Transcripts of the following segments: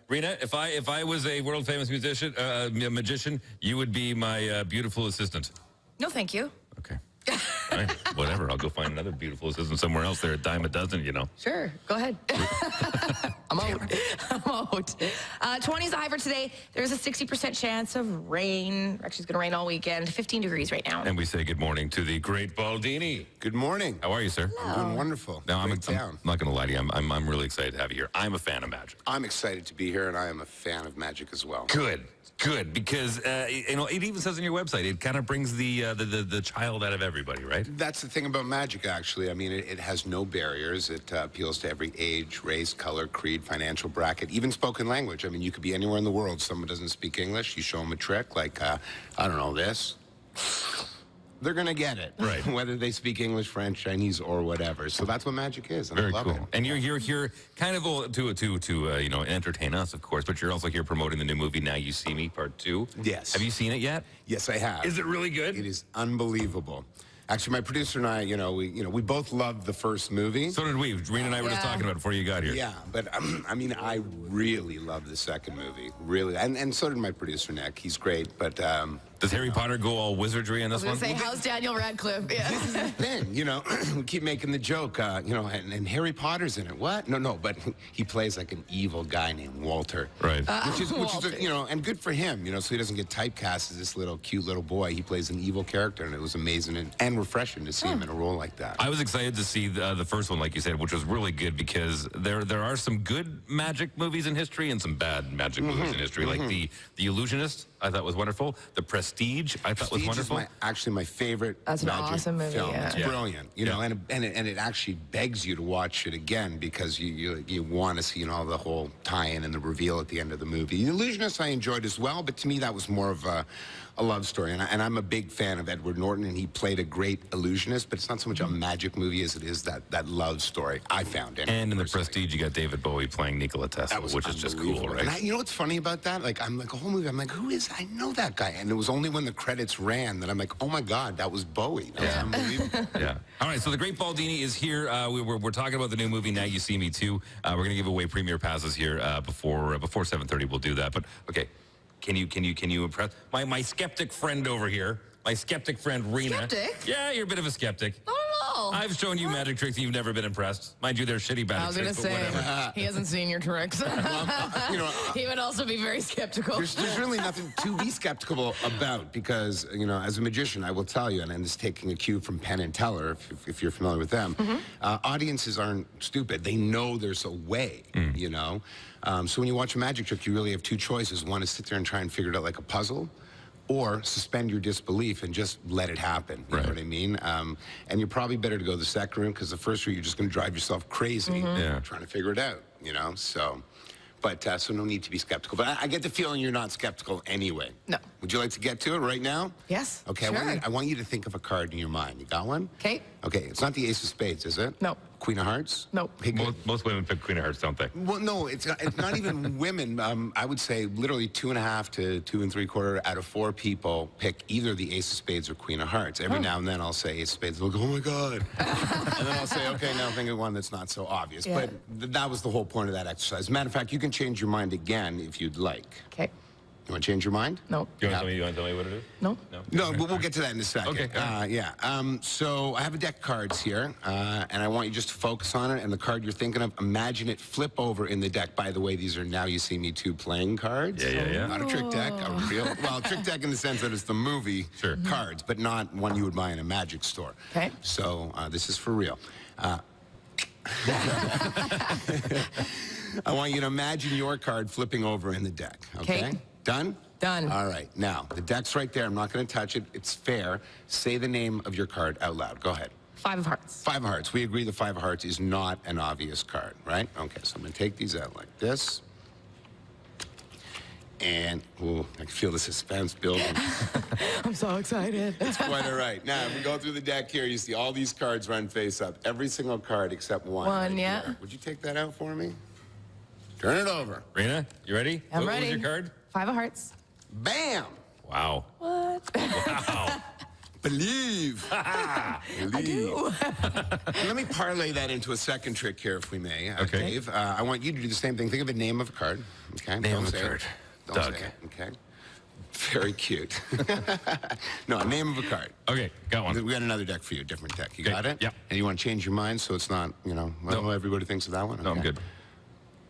Rena, if I was a world famous magician, you would be my beautiful assistant. No, thank you. Okay. All right, whatever. I'll go find another beautiful assistant somewhere else. They're a dime a dozen, you know. Sure, go ahead. I'm out. I'm out. 20's the high for today. There's a 60% chance of rain. Actually, it's going to rain all weekend. 15 degrees right now. And we say good morning to the great Baldini. Good morning. How are you, sir? I'm doing wonderful. Now, I'm not going to lie to you. I'm really excited to have you here. I'm a fan of magic. I'm excited to be here, and I am a fan of magic as well. Good, because it even says on your website it kind of brings the child out of everybody, right? That's the thing about magic, actually. I mean, it has no barriers. It appeals to every age, race, color, creed, financial bracket, even spoken language. I mean, you could be anywhere in the world. Someone doesn't speak English, you show them a trick like, I don't know, this. They're going to get it, right? Whether they speak English, French, Chinese, or whatever. So that's what magic is, and Very I love cool. it. And you're here kind of to entertain us, of course, but you're also here promoting the new movie Now You See Me Part 2. Yes. Have you seen it yet? Yes, I have. Is it really good? It is unbelievable. Actually, my producer and I, we both loved the first movie. So did we. Rena and I were just talking about it before you got here. Yeah, but I mean, I really love the second movie, really, and so did my producer Nick. He's great, but does Harry Potter go all wizardry in this one? I was going to say, how's Daniel Radcliffe? Yeah. Then we keep making the joke, and Harry Potter's in it. What? No, but he plays like an evil guy named Walter, right? Which is and good for him, so he doesn't get typecast as this cute little boy. He plays an evil character, and it was amazing and refreshing to see him in a role like that. I was excited to see the first one, like you said, which was really good because there are some good magic movies in history and some bad magic movies in history, like the Illusionist. I thought was wonderful. The Prestige, I thought was wonderful. Is actually my favorite. That's an magic awesome movie. film. Yeah. It's brilliant, and it actually begs you to watch it again because you want to see all the whole tie-in and the reveal at the end of the movie. The Illusionist I enjoyed as well, but to me that was more of a love story, and I'm a big fan of Edward Norton, and he played a great illusionist, but it's not so much a magic movie as it is that love story, I found. And in The Prestige, you got David Bowie playing Nikola Tesla, which is just cool, right? And you know what's funny about that? Like, I'm like, a whole movie, I'm like, who is, I know that guy, and it was only when the credits ran that I'm like, oh my God, that was Bowie. That was unbelievable. Yeah. All right, so the great Baldini is here. We're talking about the new movie, Now You See Me 2. We're going to give away premiere passes here before 7:30. We'll do that, but okay. Can you impress my skeptic friend over here? My skeptic friend Rena. Skeptic? Yeah, you're a bit of a skeptic. Not at all. I've shown you magic tricks and you've never been impressed. Mind you, they're shitty magic tricks, but whatever. He hasn't seen your tricks. He would also be very skeptical. There's really nothing to be skeptical about because, as a magician, I will tell you, and this is taking a cue from Penn and Teller, if you're familiar with them, audiences aren't stupid. They know there's a way, So when you watch a magic trick, you really have two choices. One is sit there and try and figure it out like a puzzle, or suspend your disbelief and just let it happen. You know what I mean? And you're probably better to go the second route because the first route, you're just going to drive yourself crazy trying to figure it out, So, so no need to be skeptical. But I get the feeling you're not skeptical anyway. No. Would you like to get to it right now? Yes. Okay, sure. I want you to think of a card in your mind. You got one? Okay. Okay, it's not the Ace of Spades, is it? No. Queen of Hearts? No. Most women pick Queen of Hearts, don't they? Well, no, it's not even women. I would say literally 2.5 to 2 3/4 out of 4 people pick either the Ace of Spades or Queen of Hearts. Every now and then I'll say Ace of Spades. They'll go, oh my God. And then I'll say, okay, now think of one that's not so obvious. Yeah. But that was the whole point of that exercise. As a matter of fact, you can change your mind again if you'd like. Okay. You want to change your mind? No. You want to tell me what it is? No. No, but we'll get to that in a second. Okay. So I have a deck of cards here, and I want you just to focus on it. And the card you're thinking of, imagine it flip over in the deck. By the way, these are Now You See Me 2 playing cards. Yeah. Not a trick deck, a real, trick deck in the sense that it's the movie cards, but not one you would buy in a magic store. Okay. So this is for real. I want you to imagine your card flipping over in the deck. Okay? Done? Done. All right. Now, the deck's right there. I'm not going to touch it. It's fair. Say the name of your card out loud. Go ahead. 5 of Hearts. 5 of Hearts. We agree the 5 of Hearts is not an obvious card, right? Okay, so I'm going to take these out like this. And, ooh, I can feel the suspense building. I'm so excited. It's quite all right. Now, if we go through the deck here, you see all these cards run face up. Every single card except one. One, yeah. Here. Would you take that out for me? Turn it over. Rena, you ready? I'm ready. What was your card? 5 of Hearts. Bam! Wow. What? Wow. Believe. Believe. Ooh. Let me parlay that into a second trick here, if we may, Okay. Dave. I want you to do the same thing. Think of a name of a card. Okay. Name Don't of a say card. it. Don't Doug. say it. Okay. Very cute. No, a name of a card. Okay, got one. We got another deck for you, different deck. You Okay, got it? yeah. And you want to change your mind so it's not, well, everybody thinks of that one? No, I'm Okay. good.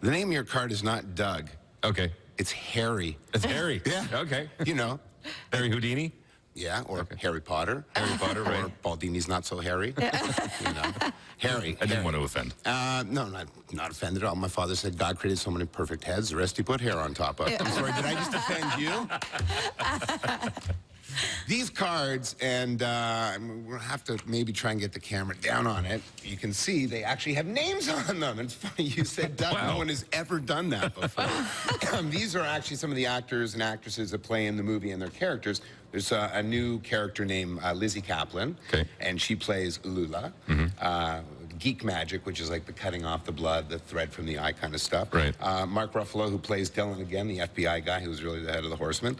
The name of your card is not Doug. Okay. It's Harry. It's Harry. Yeah. Okay. You know. Harry Houdini? Yeah, or Harry Potter. Harry Potter, right. Or Baldini's Not So Harry. Harry. I didn't want to offend. No, not offended at all. My father said God created so many perfect heads, the rest he put hair on top of. I'm sorry, did I just offend you? These cards, and we'll have to maybe try and get the camera down on it. You can see they actually have names on them. It's funny, you said Doug. Wow. No one has ever done that before. These are actually some of the actors and actresses that play in the movie and their characters. There's a new character named Lizzie Kaplan, and she plays Lula. Geek magic, which is like the cutting off the blood, the thread from the eye kind of stuff. Right. Mark Ruffalo, who plays Dylan again, the FBI guy who was really the head of the Horsemen.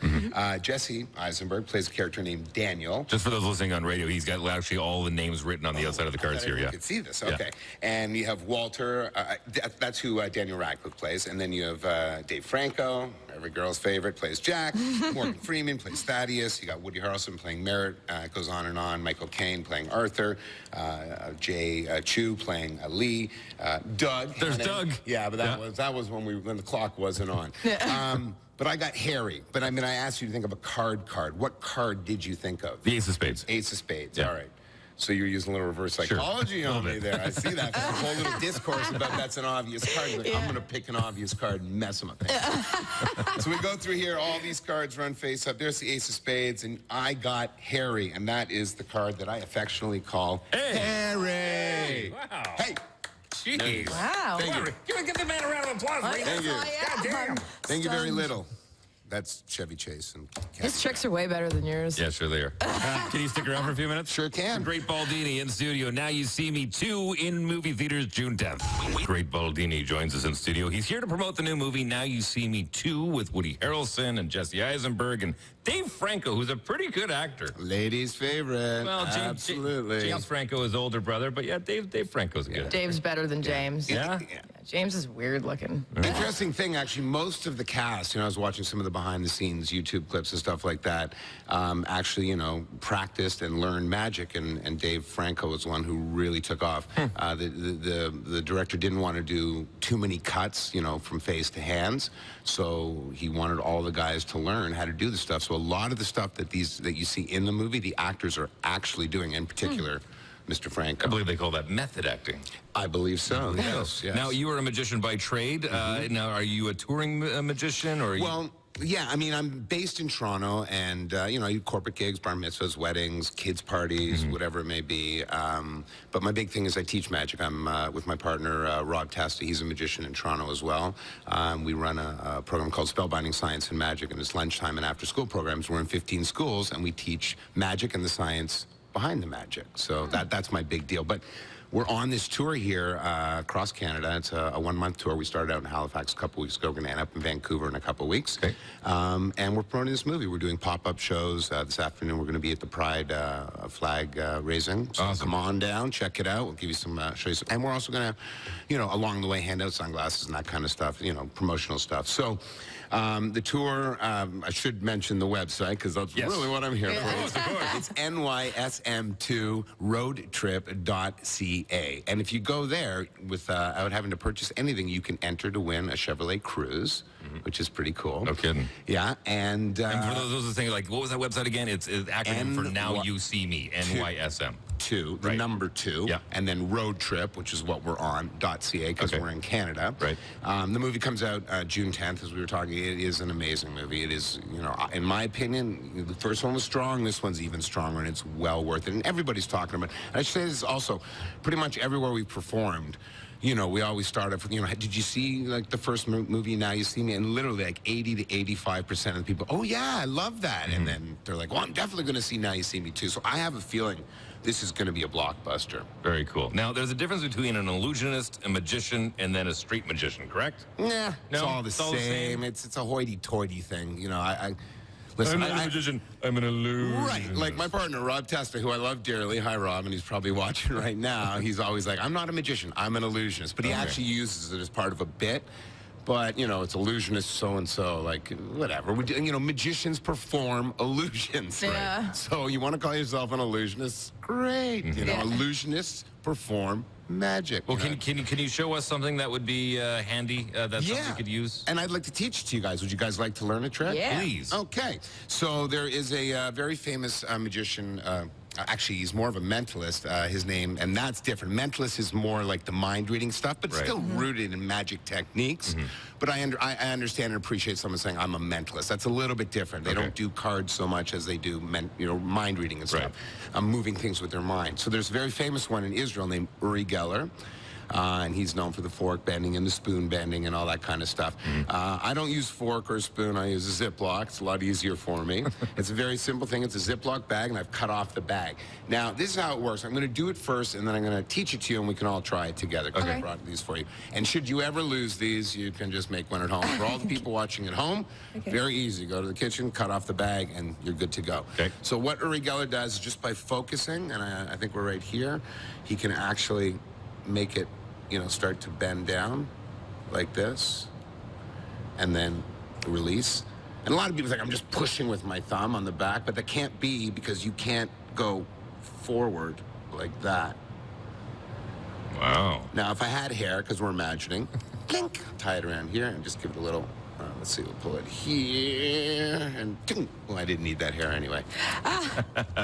Jesse Eisenberg plays a character named Daniel. Just for those listening on radio, he's got actually all the names written on the outside of the cards here, You yeah. can see this, okay. And you have Walter, that's who Daniel Radcliffe plays. And then you have Dave Franco, every girl's favorite, plays Jack. Morgan Freeman plays Thaddeus. You got Woody Harrelson playing Merritt. It goes on and on. Michael Caine playing Arthur. Jay Chu playing Lee. Doug. There's Doug. Yeah, but that was when the clock wasn't on. But I got Harry. But I mean, I asked you to think of a card. What card did you think of? The Ace of Spades. Ace of Spades. Yeah. All right. So you're using a little reverse psychology on me bit. there. I see that. There's a whole little discourse about that's an obvious card. Like, I'm going to pick an obvious card and mess them up. So we go through here. All these cards run face up. There's the Ace of Spades, and I got Harry, and that is the card that I affectionately call Harry. Wow. Hey. Jeez. Wow. Thank you. Give the man a round of applause. Ray. Thank you. God damn. Thank you very little. That's Chevy Chase and His tricks are way better than yours. Yeah, sure they are. Can you stick around for a few minutes? Sure can. Great Baldini in studio. Now You See Me 2 in movie theaters June 10th. Great Baldini joins us in studio. He's here to promote the new movie Now You See Me 2 with Woody Harrelson and Jesse Eisenberg and Dave Franco, who's a pretty good actor. Ladies' favorite. Well, absolutely. James Franco is older brother, but yeah, Dave Franco's good. Dave's better than James. Yeah? James is weird looking. Interesting thing, actually, most of the cast, I was watching some of the behind-the-scenes YouTube clips and stuff like that, actually, practiced and learned magic, and Dave Franco was one who really took off. The director didn't want to do too many cuts, from face to hands, so he wanted all the guys to learn how to do the stuff. So a lot of the stuff that you see in the movie, the actors are actually doing, in particular, Mr. Franco. I believe they call that method acting. I believe so, yes. Now, you are a magician by trade. Now, are you a touring magician? Or Well, yeah, I'm based in Toronto, and, I do corporate gigs, bar mitzvahs, weddings, kids' parties, whatever it may be. But my big thing is I teach magic. I'm with my partner, Rob Testa. He's a magician in Toronto as well. We run a program called Spellbinding Science and Magic, and it's lunchtime and after-school programs. We're in 15 schools, and we teach magic and the science behind the magic. So that's my big deal. But we're on this tour here across Canada. It's a one-month tour. We started out in Halifax a couple weeks ago. We're going to end up in Vancouver in a couple weeks. Okay. And we're promoting this movie. We're doing pop-up shows. This afternoon, we're going to be at the Pride flag raising. So come on down, check it out. We'll give you some, show you some. And we're also going to, along the way, hand out sunglasses and that kind of stuff, promotional stuff. So the tour, I should mention the website because that's really what I'm here for. It's NYSM2 Road Trip.ca. And if you go there without having to purchase anything, you can enter to win a Chevrolet Cruise, which is pretty cool. No kidding. Yeah, and for those saying, like, what was that website again? It's acronym for Now You See Me, NYSM. The number 2, and then Road Trip, which is what we're on, .ca, because we're in Canada. Right. The movie comes out June 10th, as we were talking. It is an amazing movie. It is, in my opinion, the first one was strong. This one's even stronger, and it's well worth it. And everybody's talking about it. And I should say this also, pretty much everywhere we've performed, we always start off with, did you see, like, the first movie, Now You See Me? And literally, like, 80 to 85% of the people, oh, yeah, I love that. And then they're like, well, I'm definitely going to see Now You See Me, too. So I have a feeling this is going to be a blockbuster. Very cool. Now, there's a difference between an illusionist, a magician, and then a street magician, correct? Nah, No? it's all the same. It's a hoity-toity thing. Listen, I'm not a magician. I'm an illusionist. Right, like my partner, Rob Testa, who I love dearly. Hi, Rob, and he's probably watching right now. He's always like, I'm not a magician, I'm an illusionist. But he actually uses it as part of a bit. But, you know, it's illusionist so-and-so, like, whatever. You know, magicians perform illusions. Yeah. Right? So you want to call yourself an illusionist? Great. You know, illusionists perform magic. Well, you know? can you show us something that would be handy that somebody could use? And I'd like to teach it to you guys. Would you guys like to learn a trick? Yeah. Please. Okay. So there is a very famous magician. Actually, he's more of a mentalist. His name, and that's different. Mentalist is more like the mind reading stuff, but still rooted in magic techniques. But I understand and appreciate someone saying I'm a mentalist. That's a little bit different. They don't do cards so much as they do mind reading and stuff. Moving things with their mind. So there's a very famous one in Israel named Uri Geller. And he's known for the fork bending and the spoon bending and all that kind of stuff. I don't use fork or spoon. I use a Ziploc. It's a lot easier for me. It's a very simple thing. It's a Ziploc bag, and I've cut off the bag. Now, this is how it works. I'm going to do it first, and then I'm going to teach it to you, and we can all try it together. Okay. I brought these for you. And should you ever lose these, you can just make one at home. For all the people watching at home, very easy. Go to the kitchen, cut off the bag, and you're good to go. Okay. So what Uri Geller does is just by focusing, and I think we're right here, he can actually make it, you know, start to bend down like this and then release. And a lot of people think I'm just pushing with my thumb on the back, but that can't be because you can't go forward like that. Wow. Now, if I had hair, because we're imagining, clink, tie it around here and just give it a little, let's see, we'll pull it here and, well, I didn't need that hair anyway.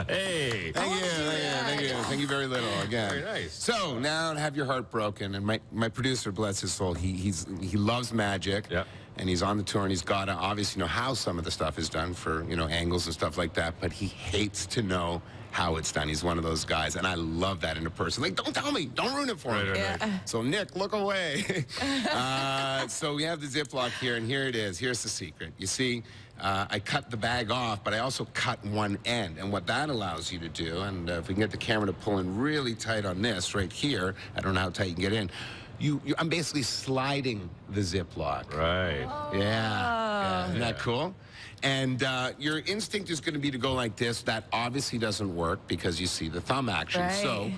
Hey. Thank you very little again. Very nice. So now to have your heart broken, and my producer, bless his soul, he loves magic. Yeah. And he's on the tour, and he's got to obviously know how some of the stuff is done for, you know, angles and stuff like that, but he hates to know how it's done. He's one of those guys, and I love that in a person. Like, don't tell me. Don't ruin it for me. Right. So, Nick, look away. So we have the Ziploc here, and here it is. Here's the secret. You see, I cut the bag off, but I also cut one end. And what that allows you to do, and if we can get the camera to pull in really tight on this right here, I don't know how tight you can get in, I'm basically sliding the Ziploc. Right. Yeah. Isn't that cool? And your instinct is going to be to go like this. That obviously doesn't work because you see the thumb action. Right. So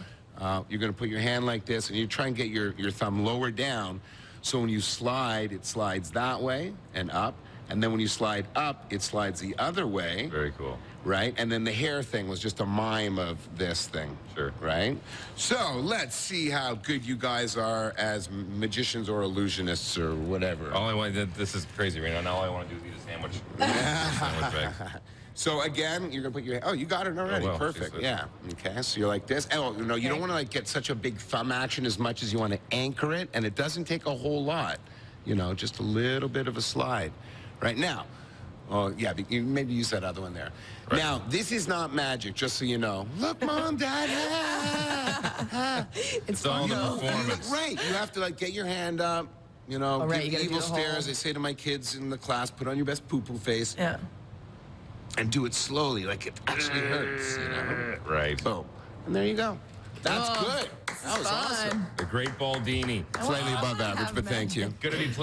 you're going to put your hand like this, and you try and get your thumb lower down. So when you slide, it slides that way and up. And then when you slide up, it slides the other way. Very cool. Right? And then the hair thing was just a mime of this thing. Sure. Right? So let's see how good you guys are as magicians or illusionists or whatever. All I want, this is crazy right now. All I want to do is eat a sandwich. Sandwich bag. So again, you're gonna put your, you got it already. Oh, well, perfect. Yeah. Okay. So you're like this. Oh no, you don't want to like get such a big thumb action as much as you want to anchor it, and it doesn't take a whole lot. You know, just a little bit of a slide. Right now. Oh yeah, you maybe use that other one there. Right. Now this is not magic, just so you know. Look, Mom, Dad. It's all the performance. Right. You have to like get your hand up. You know, right, give you the evil do the stares. I say to my kids in the class, put on your best poo-poo face. Yeah. And do it slowly, like it actually hurts, you know? Right. Boom. And there you go. That's good. That was fun. awesome. The great Baldini. Slightly above average, but thank you. Gonna be playing